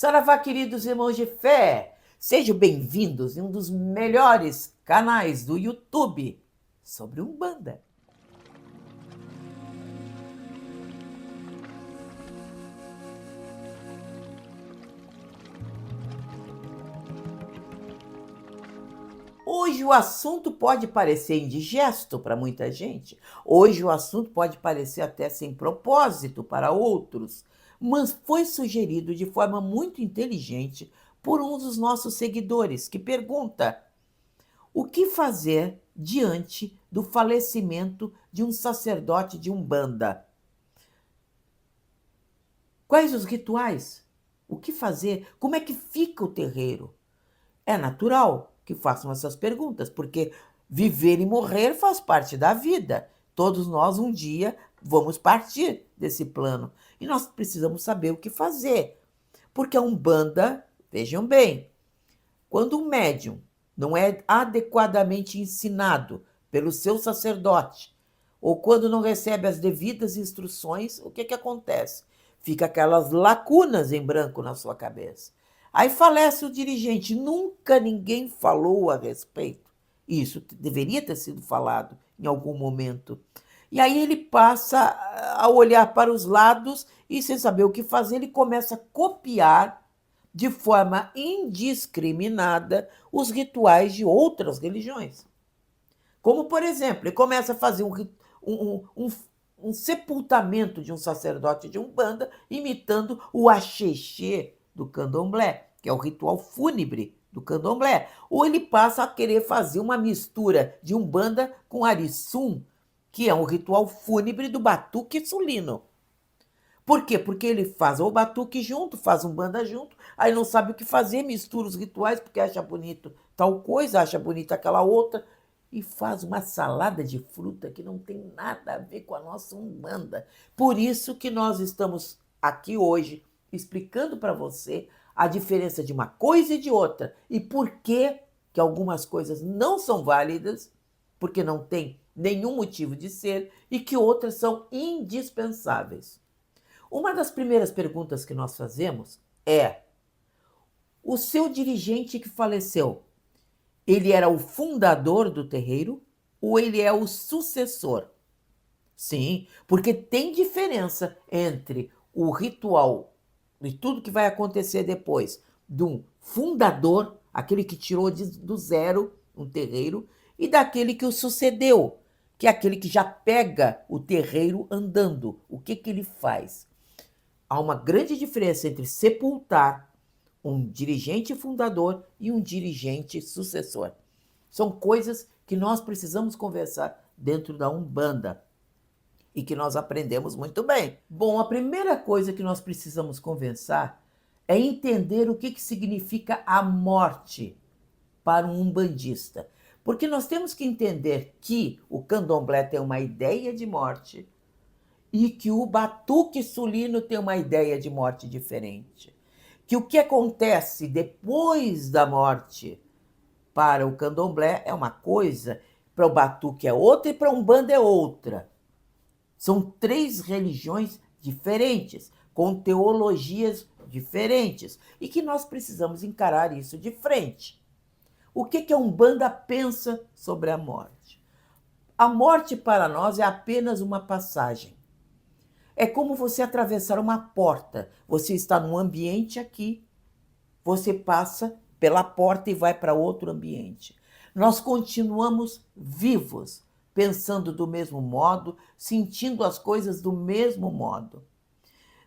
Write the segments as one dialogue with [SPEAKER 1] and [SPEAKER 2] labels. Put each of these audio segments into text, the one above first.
[SPEAKER 1] Saravá, queridos irmãos de fé! Sejam bem-vindos em um dos melhores canais do YouTube sobre Umbanda. Hoje o assunto pode parecer indigesto para muita gente, hoje o assunto pode parecer até sem propósito para outros, mas foi sugerido de forma muito inteligente por um dos nossos seguidores, que pergunta: o que fazer diante do falecimento de um sacerdote de Umbanda? Quais os rituais? O que fazer? Como é que fica o terreiro? É natural que façam essas perguntas, porque viver e morrer faz parte da vida. Todos nós um dia vamos partir desse plano e nós precisamos saber o que fazer. Porque a Umbanda, vejam bem, quando um médium não é adequadamente ensinado pelo seu sacerdote, ou quando não recebe as devidas instruções, o que acontece? Fica aquelas lacunas em branco na sua cabeça. Aí falece o dirigente, nunca ninguém falou a respeito. Isso deveria ter sido falado em algum momento. E aí ele passa a olhar para os lados e, sem saber o que fazer, ele começa a copiar de forma indiscriminada os rituais de outras religiões. Como, por exemplo, ele começa a fazer um sepultamento de um sacerdote de Umbanda, imitando o axexê do candomblé, que é o ritual fúnebre do candomblé. Ou ele passa a querer fazer uma mistura de Umbanda com Arisum, que é um ritual fúnebre do batuque sulino. Por quê? Porque ele faz o batuque junto, faz Umbanda junto, aí não sabe o que fazer, mistura os rituais porque acha bonito tal coisa, acha bonita aquela outra, e faz uma salada de fruta que não tem nada a ver com a nossa Umbanda. Por isso que nós estamos aqui hoje explicando para você a diferença de uma coisa e de outra e por que algumas coisas não são válidas, porque não tem nenhum motivo de ser, e que outras são indispensáveis. Uma das primeiras perguntas que nós fazemos é: o seu dirigente que faleceu, ele era o fundador do terreiro ou ele é o sucessor? Sim, porque tem diferença entre o ritual e tudo que vai acontecer depois de um fundador, aquele que tirou do zero um terreiro, e daquele que o sucedeu, que é aquele que já pega o terreiro andando. O que ele faz? Há uma grande diferença entre sepultar um dirigente fundador e um dirigente sucessor. São coisas que nós precisamos conversar dentro da Umbanda e que nós aprendemos muito bem. Bom, a primeira coisa que nós precisamos conversar é entender o que significa a morte para um umbandista. Porque nós temos que entender que o candomblé tem uma ideia de morte e que o batuque sulino tem uma ideia de morte diferente. Que o que acontece depois da morte para o candomblé é uma coisa, para o batuque é outra e para a Umbanda é outra. São três religiões diferentes, com teologias diferentes, e que nós precisamos encarar isso de frente. O que a Umbanda pensa sobre a morte? A morte para nós é apenas uma passagem. É como você atravessar uma porta. Você está num ambiente aqui, você passa pela porta e vai para outro ambiente. Nós continuamos vivos, pensando do mesmo modo, sentindo as coisas do mesmo modo.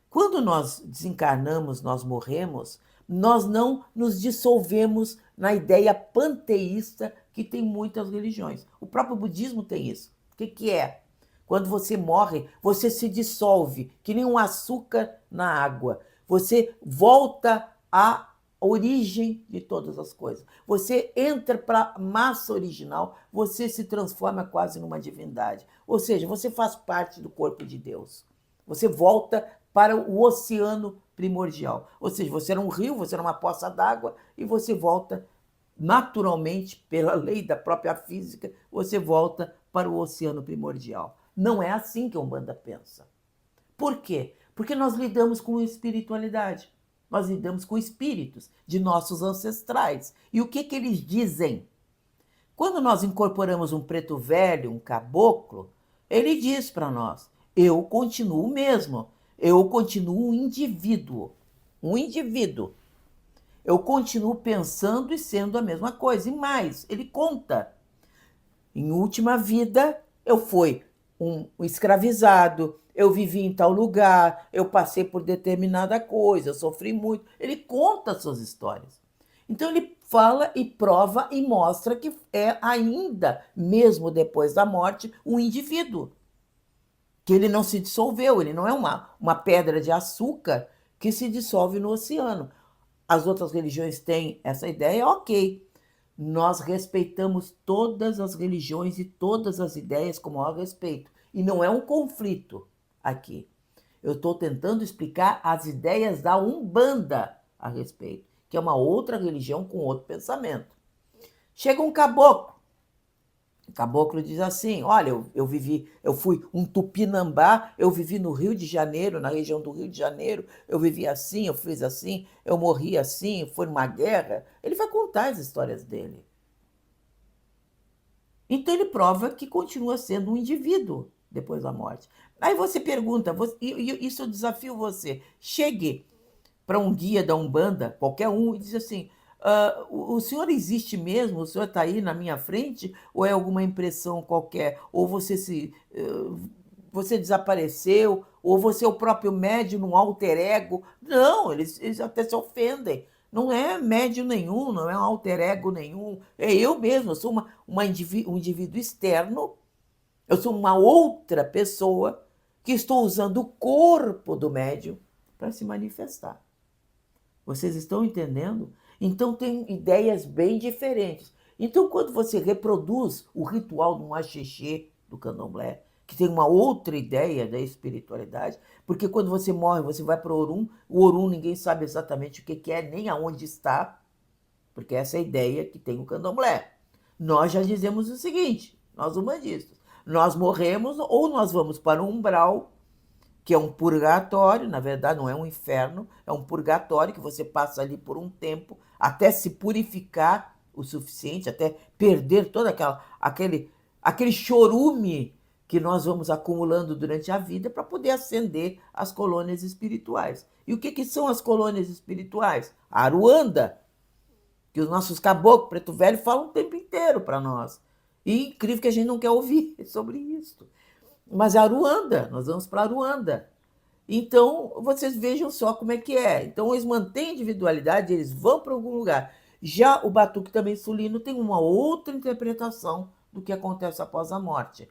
[SPEAKER 1] Quando nós desencarnamos, nós morremos, nós não nos dissolvemos na ideia panteísta que tem muitas religiões. O próprio budismo tem isso. O que é? Quando você morre, você se dissolve, que nem um açúcar na água. Você volta à origem de todas as coisas. Você entra para a massa original, você se transforma quase numa divindade. Ou seja, você faz parte do corpo de Deus. Você volta para o oceano primordial. Ou seja, você era um rio, você era uma poça d'água e você volta naturalmente, pela lei da própria física, você volta para o oceano primordial. Não é assim que a Umbanda pensa. Por quê? Porque nós lidamos com espiritualidade. nós lidamos com espíritos de nossos ancestrais. E o que eles dizem? Quando nós incorporamos um preto velho, um caboclo, ele diz para nós: eu continuo o mesmo, eu continuo um indivíduo. Um indivíduo. Eu continuo pensando e sendo a mesma coisa. E mais, ele conta. Em última vida, eu fui um escravizado, eu vivi em tal lugar, eu passei por determinada coisa, eu sofri muito. Ele conta as suas histórias. Então ele fala e prova e mostra que é ainda, mesmo depois da morte, um indivíduo. Que ele não se dissolveu, ele não é uma pedra de açúcar que se dissolve no oceano. As outras religiões têm essa ideia, ok. Nós respeitamos todas as religiões e todas as ideias com o maior respeito. E não é um conflito aqui. Eu estou tentando explicar as ideias da Umbanda a respeito, que é uma outra religião com outro pensamento. Chega um caboclo. O caboclo diz assim: olha, eu fui um tupinambá, eu vivi no Rio de Janeiro, na região do Rio de Janeiro, eu vivi assim, eu fiz assim, eu morri assim, foi numa guerra. Ele vai contar as histórias dele. Então ele prova que continua sendo um indivíduo depois da morte. Aí você pergunta, e isso eu desafio você, chegue para um guia da Umbanda, qualquer um, e diz assim: o senhor existe mesmo? O senhor está aí na minha frente? Ou é alguma impressão qualquer? Ou você desapareceu? Ou você é o próprio médium, um alter ego? Não, eles até se ofendem. Não é médium nenhum, não é um alter ego nenhum. É eu mesmo, eu sou um indivíduo externo, eu sou uma outra pessoa que estou usando o corpo do médium para se manifestar. Vocês estão entendendo? Então tem ideias bem diferentes. Então quando você reproduz o ritual do axixê do candomblé, que tem uma outra ideia da espiritualidade, porque quando você morre, você vai para o Orum ninguém sabe exatamente o que é, nem aonde está, porque essa é a ideia que tem o candomblé. Nós já dizemos o seguinte, nós umbandistas, nós morremos ou nós vamos para o umbral, que é um purgatório, na verdade não é um inferno, é um purgatório que você passa ali por um tempo até se purificar o suficiente, até perder todo aquele chorume que nós vamos acumulando durante a vida para poder ascender às colônias espirituais. E o que são as colônias espirituais? A Aruanda, que os nossos caboclos preto velho falam o tempo inteiro para nós. E incrível que a gente não quer ouvir sobre isso. Mas é Aruanda, nós vamos para Aruanda. Então, vocês vejam só como é que é. Então, eles mantêm a individualidade, eles vão para algum lugar. Já o Batuque também sulino tem uma outra interpretação do que acontece após a morte.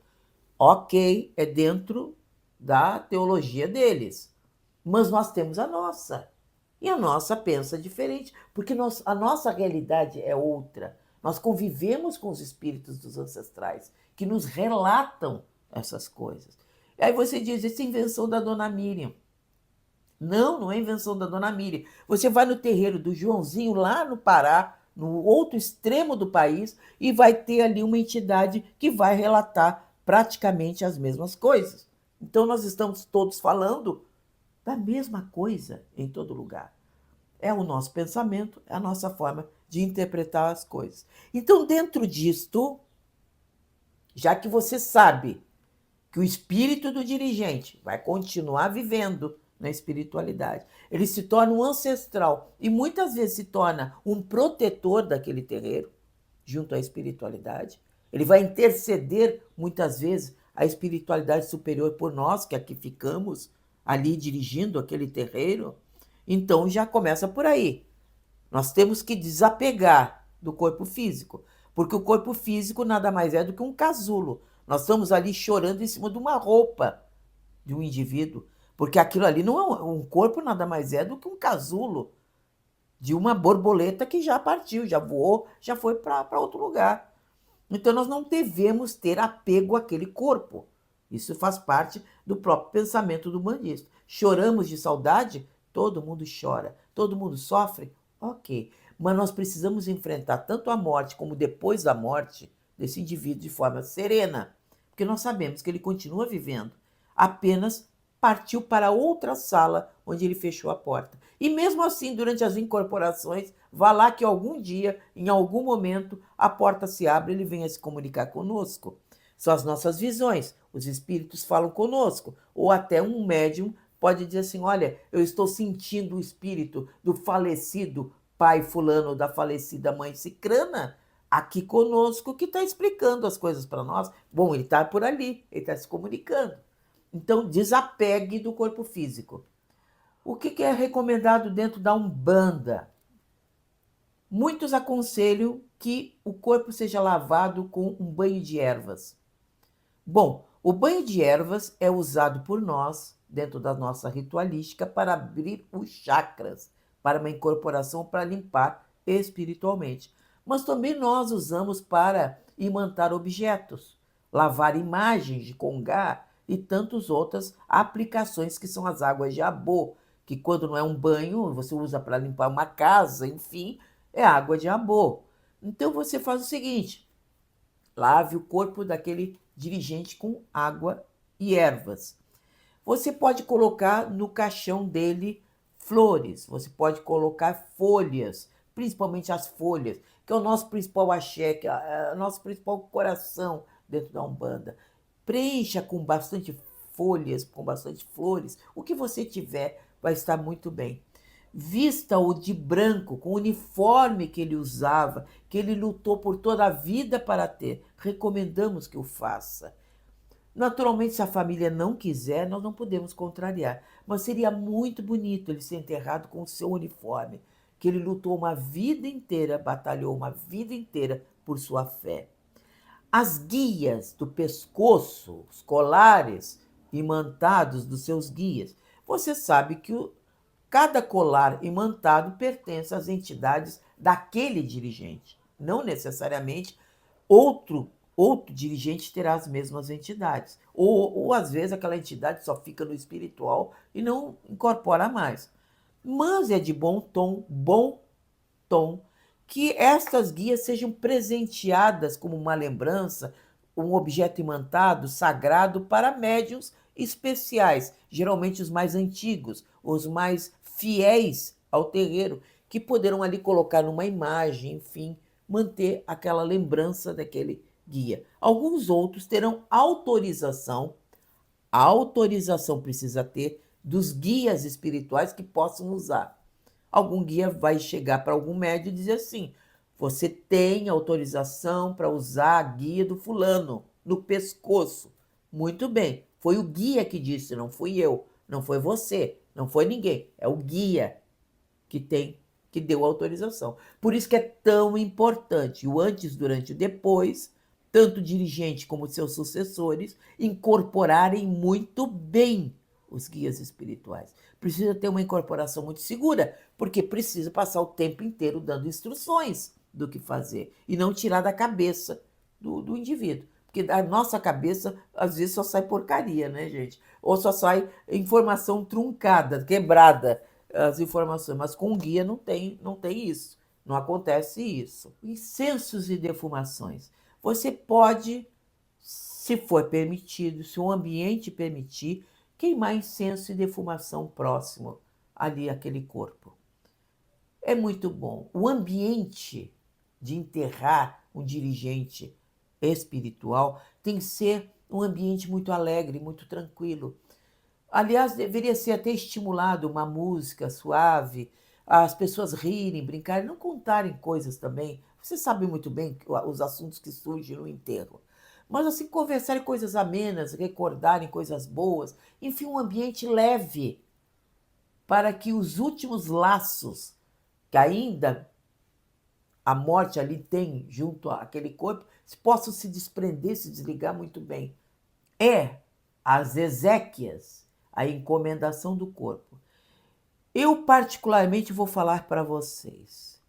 [SPEAKER 1] Ok, é dentro da teologia deles. Mas nós temos a nossa. E a nossa pensa diferente, porque a nossa realidade é outra. Nós convivemos com os espíritos dos ancestrais, que nos relatam essas coisas. E aí você diz, isso é invenção da Dona Miriam. Não, não é invenção da Dona Miriam. Você vai no terreiro do Joãozinho, lá no Pará, no outro extremo do país, e vai ter ali uma entidade que vai relatar praticamente as mesmas coisas. Então nós estamos todos falando da mesma coisa em todo lugar. É o nosso pensamento, é a nossa forma de interpretar as coisas. Então, dentro disto, já que você sabe que o espírito do dirigente vai continuar vivendo na espiritualidade, ele se torna um ancestral e muitas vezes se torna um protetor daquele terreiro, junto à espiritualidade. Ele vai interceder, muitas vezes, a espiritualidade superior por nós, que aqui ficamos, ali dirigindo aquele terreiro. Então já começa por aí. Nós temos que desapegar do corpo físico, porque o corpo físico nada mais é do que um casulo. Nós estamos ali chorando em cima de uma roupa de um indivíduo, porque aquilo ali não é um corpo, nada mais é do que um casulo de uma borboleta que já partiu, já voou, já foi para outro lugar. Então nós não devemos ter apego àquele corpo. Isso faz parte do próprio pensamento do humanista. Choramos de saudade? Todo mundo chora. Todo mundo sofre? Ok. Mas nós precisamos enfrentar tanto a morte como depois da morte desse indivíduo de forma serena, porque nós sabemos que ele continua vivendo, apenas partiu para outra sala, onde ele fechou a porta. E mesmo assim, durante as incorporações, vá lá que algum dia, em algum momento, a porta se abre e ele venha se comunicar conosco. São as nossas visões, os espíritos falam conosco, ou até um médium pode dizer assim: olha, eu estou sentindo o espírito do falecido pai fulano, da falecida mãe cicrana, aqui conosco, que está explicando as coisas para nós. Bom, ele está por ali, ele está se comunicando. Então, desapegue do corpo físico. O que é recomendado dentro da Umbanda? Muitos aconselham que o corpo seja lavado com um banho de ervas. Bom, o banho de ervas é usado por nós, dentro da nossa ritualística, para abrir os chakras, para uma incorporação, para limpar espiritualmente. Mas também nós usamos para imantar objetos, lavar imagens de Congá e tantas outras aplicações que são as águas de Abô, que quando não é um banho, você usa para limpar uma casa, enfim, é água de Abô. Então você faz o seguinte: lave o corpo daquele dirigente com água e ervas. Você pode colocar no caixão dele flores, você pode colocar folhas, principalmente as folhas, que é o nosso principal axé, que é o nosso principal coração dentro da Umbanda. Preencha com bastante folhas, com bastante flores, o que você tiver vai estar muito bem. Vista-o de branco, com o uniforme que ele usava, que ele lutou por toda a vida para ter. Recomendamos que o faça. Naturalmente, se a família não quiser, nós não podemos contrariar. Mas seria muito bonito ele ser enterrado com o seu uniforme, que ele lutou uma vida inteira, batalhou uma vida inteira por sua fé. As guias do pescoço, os colares imantados dos seus guias. Você sabe que cada colar imantado pertence às entidades daquele dirigente. Não necessariamente outro dirigente terá as mesmas entidades. Ou às vezes aquela entidade só fica no espiritual e não incorpora mais. Mas é de bom tom, que estas guias sejam presenteadas como uma lembrança, um objeto imantado, sagrado, para médiuns especiais, geralmente os mais antigos, os mais fiéis ao terreiro, que poderão ali colocar numa imagem, enfim, manter aquela lembrança daquele guia. Alguns outros terão autorização, a autorização precisa ter dos guias espirituais que possam usar. Algum guia vai chegar para algum médium e dizer assim: você tem autorização para usar a guia do fulano no pescoço. Muito bem, foi o guia que disse, não fui eu, não foi você, não foi ninguém, é o guia que deu autorização. Por isso que é tão importante o antes, durante e depois, tanto o dirigente como seus sucessores incorporarem muito bem os guias espirituais. Precisa ter uma incorporação muito segura, porque precisa passar o tempo inteiro dando instruções do que fazer e não tirar da cabeça do indivíduo. Porque da nossa cabeça, às vezes, só sai porcaria, né, gente? Ou só sai informação truncada, quebrada, as informações. Mas com guia não tem isso. Não acontece isso. Incensos e defumações. Você pode, se for permitido, se o ambiente permitir, queimar incenso e defumação próximo ali àquele corpo. É muito bom. O ambiente de enterrar um dirigente espiritual tem que ser um ambiente muito alegre, muito tranquilo. Aliás, deveria ser até estimulado uma música suave, as pessoas rirem, brincarem, não contarem coisas também. Você sabe muito bem os assuntos que surgem no enterro. Mas assim, conversarem coisas amenas, recordarem coisas boas, enfim, um ambiente leve, para que os últimos laços que ainda a morte ali tem junto àquele corpo possam se desprender, se desligar muito bem. É as exéquias, a encomendação do corpo. Eu, particularmente, vou falar para vocês.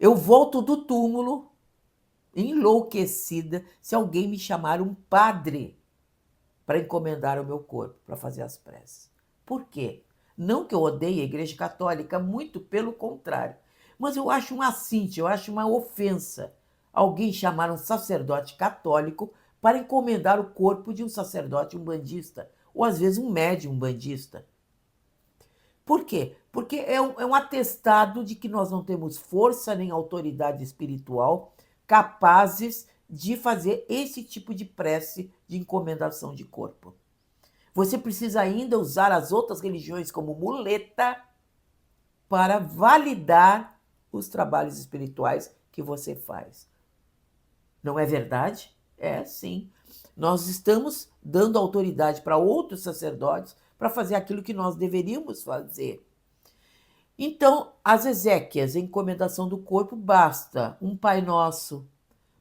[SPEAKER 1] Eu volto do túmulo enlouquecida se alguém me chamar um padre para encomendar o meu corpo, para fazer as preces. Por quê? Não que eu odeie a Igreja Católica, muito pelo contrário. Mas eu acho um assinte, eu acho uma ofensa alguém chamar um sacerdote católico para encomendar o corpo de um sacerdote umbandista ou às vezes um médium umbandista. Por quê? Porque é um atestado de que nós não temos força nem autoridade espiritual capazes de fazer esse tipo de prece de encomendação de corpo. Você precisa ainda usar as outras religiões como muleta para validar os trabalhos espirituais que você faz. Não é verdade? É, sim. Nós estamos dando autoridade para outros sacerdotes para fazer aquilo que nós deveríamos fazer. Então, as exéquias, a encomendação do corpo, basta um Pai Nosso,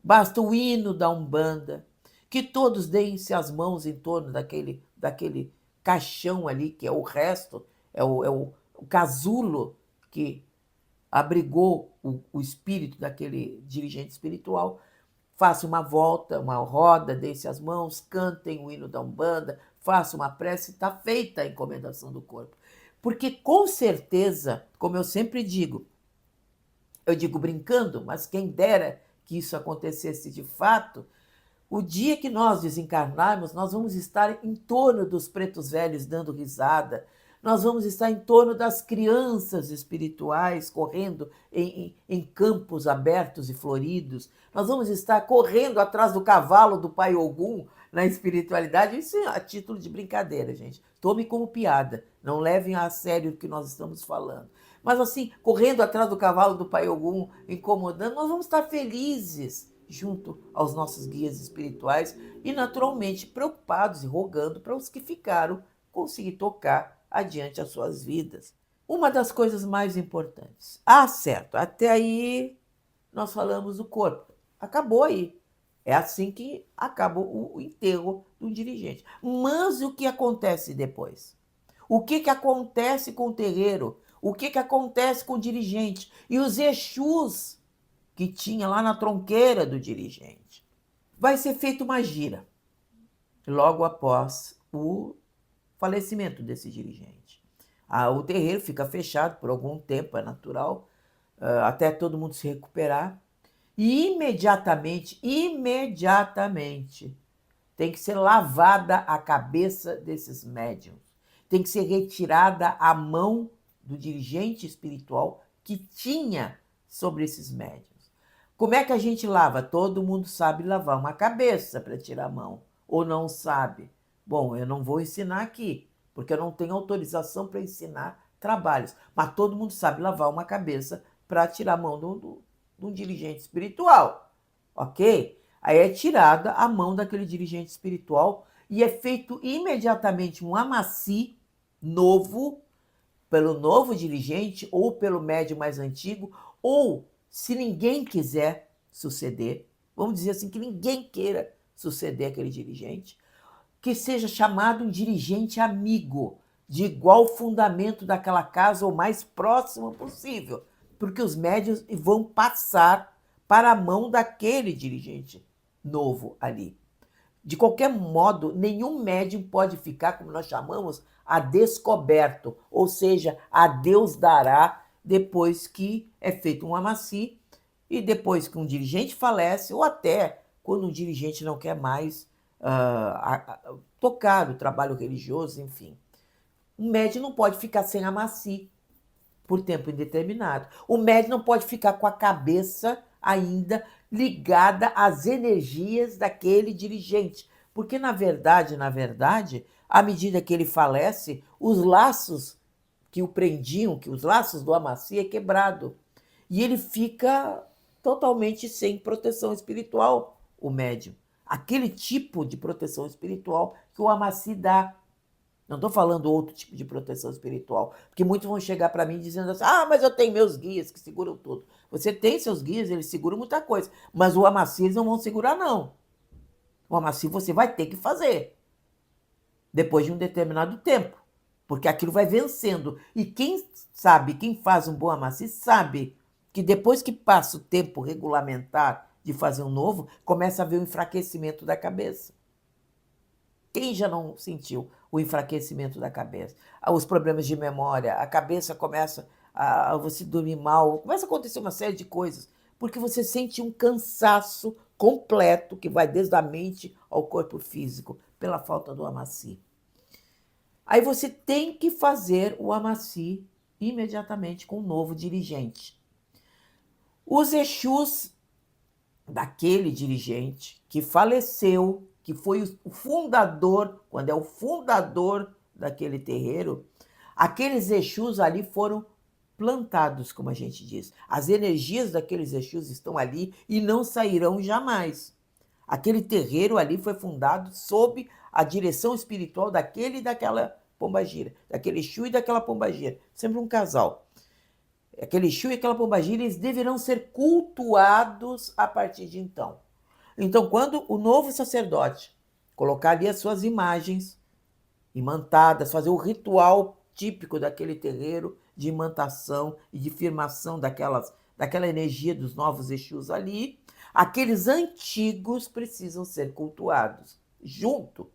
[SPEAKER 1] basta o hino da Umbanda, que todos deem-se as mãos em torno daquele caixão ali, que é o resto, é o casulo que abrigou o espírito daquele dirigente espiritual. Faça uma volta, uma roda, deem-se as mãos, cantem o hino da Umbanda, faça uma prece, está feita a encomendação do corpo. Porque, com certeza, como eu sempre digo, eu digo brincando, mas quem dera que isso acontecesse de fato, o dia que nós desencarnarmos, nós vamos estar em torno dos pretos velhos dando risada, nós vamos estar em torno das crianças espirituais correndo em campos abertos e floridos, nós vamos estar correndo atrás do cavalo do Pai Ogum na espiritualidade, isso é a título de brincadeira, gente. Tome como piada, não levem a sério o que nós estamos falando. Mas assim, correndo atrás do cavalo do Pai Ogum, incomodando, nós vamos estar felizes junto aos nossos guias espirituais e, naturalmente, preocupados e rogando para os que ficaram conseguir tocar adiante as suas vidas. Uma das coisas mais importantes. Ah, certo, até aí nós falamos do corpo. Acabou aí. É assim que acaba o enterro do dirigente. Mas o que acontece depois? O que acontece com o terreiro? O que acontece com o dirigente? E os Exus que tinha lá na tronqueira do dirigente? Vai ser feita uma gira logo após o falecimento desse dirigente. O terreiro fica fechado por algum tempo, é natural, até todo mundo se recuperar. E imediatamente, tem que ser lavada a cabeça desses médiuns. Tem que ser retirada a mão do dirigente espiritual que tinha sobre esses médiuns. Como é que a gente lava? Todo mundo sabe lavar uma cabeça para tirar a mão. Ou não sabe? Bom, eu não vou ensinar aqui, porque eu não tenho autorização para ensinar trabalhos. Mas todo mundo sabe lavar uma cabeça para tirar a mão de um dirigente espiritual. Ok? Aí é tirada a mão daquele dirigente espiritual e é feito imediatamente um amaci novo, pelo novo dirigente ou pelo médium mais antigo, ou, se ninguém quiser suceder, vamos dizer assim, que ninguém queira suceder aquele dirigente, que seja chamado um dirigente amigo, de igual fundamento daquela casa ou mais próximo possível, porque os médiuns vão passar para a mão daquele dirigente novo ali. De qualquer modo, nenhum médium pode ficar, como nós chamamos, a descoberto, ou seja, a Deus dará depois que é feito um amaci e depois que um dirigente falece, ou até quando um dirigente não quer mais tocar o trabalho religioso, enfim. Um médium não pode ficar sem amaci por tempo indeterminado. O médium não pode ficar com a cabeça ainda ligada às energias daquele dirigente, porque na verdade, à medida que ele falece, os laços que o prendiam, que os laços do amaci é quebrado, e ele fica totalmente sem proteção espiritual, o médium. Aquele tipo de proteção espiritual que o amaci dá. Não estou falando outro tipo de proteção espiritual, porque muitos vão chegar para mim dizendo assim, mas eu tenho meus guias que seguram tudo. Você tem seus guias, eles seguram muita coisa, mas o amaci eles não vão segurar, não. O amaci você vai ter que fazer, depois de um determinado tempo, porque aquilo vai vencendo. E quem sabe, quem faz um bom amaci, sabe que depois que passa o tempo regulamentar de fazer um novo, começa a haver um enfraquecimento da cabeça. Quem já não sentiu o enfraquecimento da cabeça? Os problemas de memória, a cabeça começa a você dormir mal, começa a acontecer uma série de coisas, porque você sente um cansaço completo que vai desde a mente ao corpo físico, pela falta do amaci. Aí você tem que fazer o amaci imediatamente com o novo dirigente. Os Exus daquele dirigente que faleceu, que foi o fundador, quando é o fundador daquele terreiro, aqueles Exus ali foram plantados, como a gente diz. As energias daqueles Exus estão ali e não sairão jamais. Aquele terreiro ali foi fundado sob a direção espiritual daquele e daquela pombagira, daquele Exu e daquela pombagira, sempre um casal. Aquele Exu e aquela pombagira, eles deverão ser cultuados a partir de então. Então, quando o novo sacerdote colocar ali as suas imagens imantadas, fazer o ritual típico daquele terreiro de imantação e de firmação daquela energia dos novos Exus ali, aqueles antigos precisam ser cultuados junto,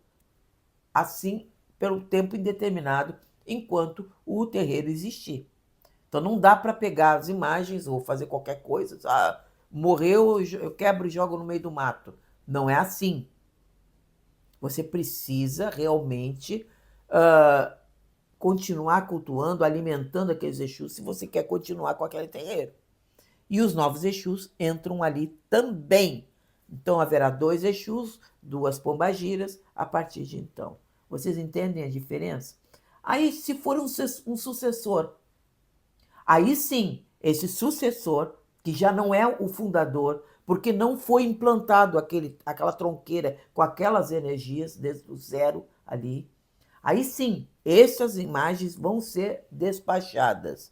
[SPEAKER 1] assim, pelo tempo indeterminado, enquanto o terreiro existir. Então não dá para pegar as imagens ou fazer qualquer coisa. Ah, morreu, eu quebro e jogo no meio do mato. Não é assim. Você precisa realmente continuar cultuando, alimentando aqueles Exus, se você quer continuar com aquele terreiro. E os novos Exus entram ali também. Então haverá 2 Exus, 2 pombagiras a partir de então. Vocês entendem a diferença? Aí, se for um sucessor, aí sim, esse sucessor, que já não é o fundador, porque não foi implantado aquela tronqueira com aquelas energias desde o zero ali, aí sim, essas imagens vão ser despachadas.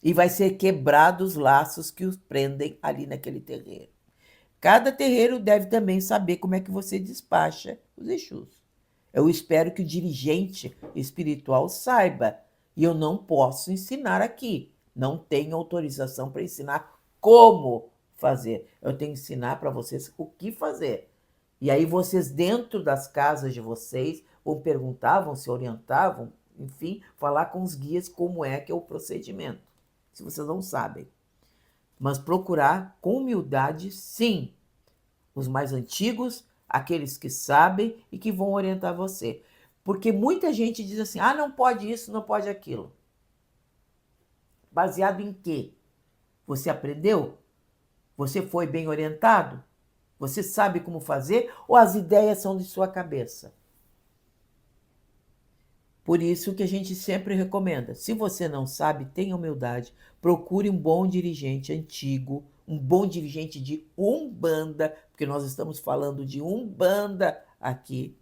[SPEAKER 1] E vai ser quebrados os laços que os prendem ali naquele terreiro. Cada terreiro deve também saber como é que você despacha os Exus. Eu espero que o dirigente espiritual saiba. E eu não posso ensinar aqui. Não tenho autorização para ensinar como fazer. Eu tenho que ensinar para vocês o que fazer. E aí vocês, dentro das casas de vocês, vão perguntar, vão se orientar, vão, enfim, falar com os guias como é que é o procedimento, se vocês não sabem. Mas procurar com humildade, sim, os mais antigos, aqueles que sabem e que vão orientar você. Porque muita gente diz assim, ah, não pode isso, não pode aquilo. Baseado em quê? Você aprendeu? Você foi bem orientado? Você sabe como fazer? Ou as ideias são de sua cabeça? Por isso que a gente sempre recomenda, se você não sabe, tenha humildade, procure um bom dirigente antigo, um bom dirigente de Umbanda, porque nós estamos falando de Umbanda aqui.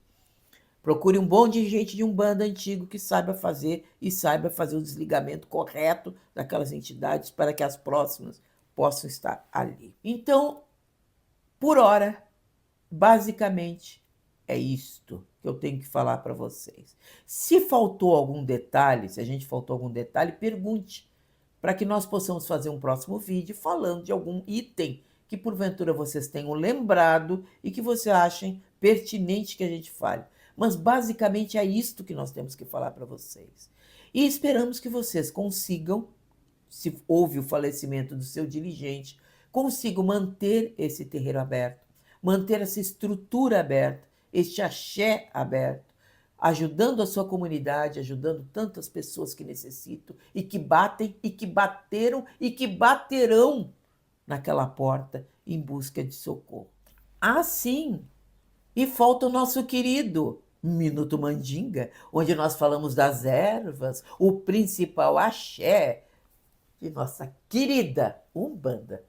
[SPEAKER 1] Procure um bom dirigente de Umbanda antigo que saiba fazer e saiba fazer o desligamento correto daquelas entidades para que as próximas possam estar ali. Então, por hora, basicamente, é isto que eu tenho que falar para vocês. Se faltou algum detalhe, se a gente faltou algum detalhe, pergunte, para que nós possamos fazer um próximo vídeo falando de algum item que porventura vocês tenham lembrado e que vocês achem pertinente que a gente fale. Mas basicamente é isto que nós temos que falar para vocês. E esperamos que vocês consigam, se houve o falecimento do seu dirigente, consigam manter esse terreiro aberto, manter essa estrutura aberta, este axé aberto, ajudando a sua comunidade, ajudando tantas pessoas que necessitam e que batem e que bateram e que baterão naquela porta em busca de socorro. Sim, e falta o nosso querido Minuto Mandinga, onde nós falamos das ervas, o principal axé de nossa querida Umbanda.